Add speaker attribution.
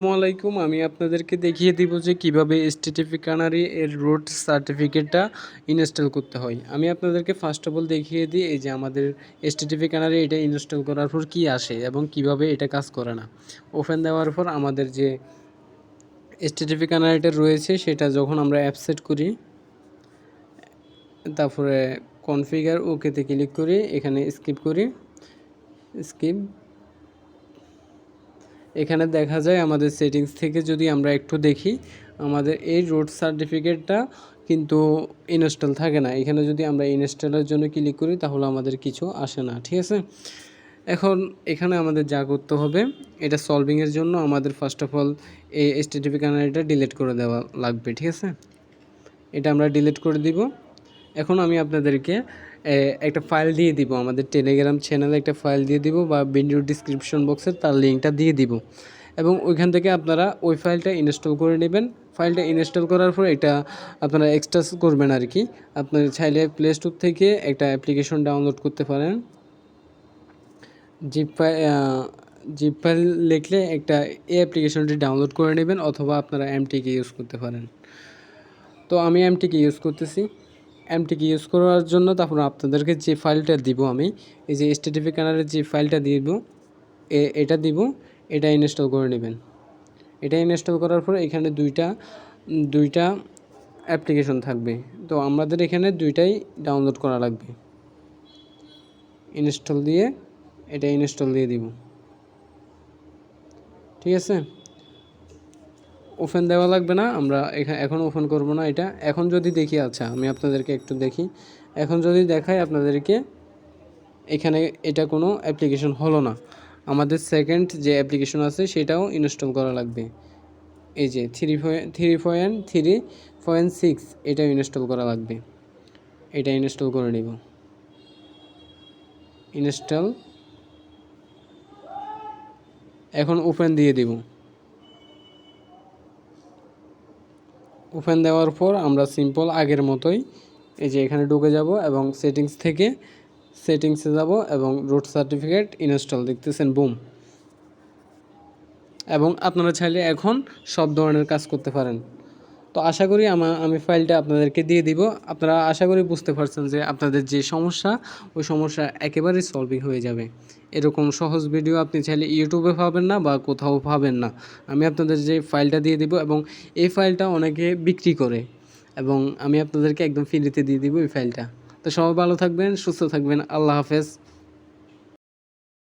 Speaker 1: আসসালামু আলাইকুম। আমি আপনাদেরকে দেখিয়ে দিব যে কিভাবে Certificacanary এর রুট সার্টিফিকেটটা ইনস্টল করতে হয়। আমি আপনাদেরকে ফার্স্ট অফ অল দেখিয়ে দিই এই যে আমাদের Certificacanary এটা ইনস্টল করার পর কি আসে এবং কিভাবে এটা কাজ করে না। ওপেন দেওয়ার পর আমাদের যে Certificacanary রয়েছে সেটা যখন আমরা অ্যাপসেট করি, তারপরে কনফিগার ওকেতে ক্লিক করি, এখানে স্কিপ করি, স্কিপ এখানে দেখা যায় আমাদের সেটিংস থেকে যদি আমরা একটু দেখি আমাদের এই রুট সার্টিফিকেটটা কিন্তু ইনস্টল থাকে না। এখানে যদি আমরা ইনস্টলের জন্য ক্লিক করি তাহলে আমাদের কিছু আসে না, ঠিক আছে। এখন এখানে আমাদের যা করতে হবে এটা সলভিংয়ের জন্য আমাদের ফার্স্ট অফ অল এই Certificacanary ডিলিট করে দেওয়া লাগবে, ঠিক আছে। এটা আমরা ডিলিট করে দিব। এখন আমি আপনাদেরকে একটা ফাইল দিয়ে দিব, আমাদের টেলিগ্রাম চ্যানেলে একটা ফাইল দিয়ে দিব বা ভিডিও ডিসক্রিপশন বক্সে তার লিঙ্কটা দিয়ে দিব এবং ওইখান থেকে আপনারা ওই ফাইলটা ইনস্টল করে নেবেন। ফাইলটা ইনস্টল করার পর এটা আপনারা এক্সট্রাস করবেন আর কি। আপনার চাইলে প্লে স্টোর থেকে একটা অ্যাপ্লিকেশন ডাউনলোড করতে পারেন। জিপ ফাইল লিখলে একটা এই অ্যাপ্লিকেশনটি ডাউনলোড করে নেবেন অথবা আপনারা এমটিকে ইউজ করতে পারেন। তো আমি এমটিকে ইউজ করতেছি। এমটিকে ইউজ করার জন্য তারপর আপনাদেরকে যে ফাইলটা দিব আমি এই যে Certificacanary যে ফাইলটা দিব এটা দিব, এটা ইনস্টল করে নেবেন। এটা ইনস্টল করার পর এখানে দুইটা অ্যাপ্লিকেশন থাকবে। তো আমাদের এখানে দুইটাই ডাউনলোড করা লাগবে। ইনস্টল দিয়ে এটা ইনস্টল দিয়ে দিব, ঠিক আছে। ওপেন দেওয়া লাগবে না, আমরা এখন ওপেন করব না এটা। এখন যদি দেখি, আচ্ছা আমি আপনাদেরকে একটু দেখি, এখন যদি দেখাই আপনাদেরকে এখানে এটা কোনো অ্যাপ্লিকেশন হলো না। আমাদের সেকেন্ড যে অ্যাপ্লিকেশন আছে সেটাও ইনস্টল করা লাগবে। এই যে 3.3.6 এটাও ইনস্টল করা লাগবে। এটা ইনস্টল করে নিব। ইনস্টল, এখন ওপেন দিয়ে দিব। ওপেন দেওয়ার পর আমরা সিম্পল আগের মতোই এই যে এখানে ঢুকে যাব এবং সেটিংসে যাব এবং রুট সার্টিফিকেট ইনস্টল দেখতেছেন, বুম। এবং আপনারা চাইলে এখন সব ধরনের কাজ করতে পারেন। তো আশা করি আমি ফাইলটা আপনাদেরকে দিয়ে দিব। আপনারা আশা করি বুঝতে পারছেন যে আপনাদের যে সমস্যা ওই সমস্যা একেবারেই সলভিং হয়ে যাবে। এরকম সহজ ভিডিও আপনি চাইলে ইউটিউবে পাবেন না বা কোথাও পাবেন না। আমি আপনাদের যে ফাইলটা দিয়ে দিব এবং এই ফাইলটা অনেকে বিক্রি করে এবং আমি আপনাদেরকে একদম ফ্রিতে দিয়ে দিব এই ফাইলটা। তো সবাই ভালো থাকবেন, সুস্থ থাকবেন। আল্লাহ হাফেজ।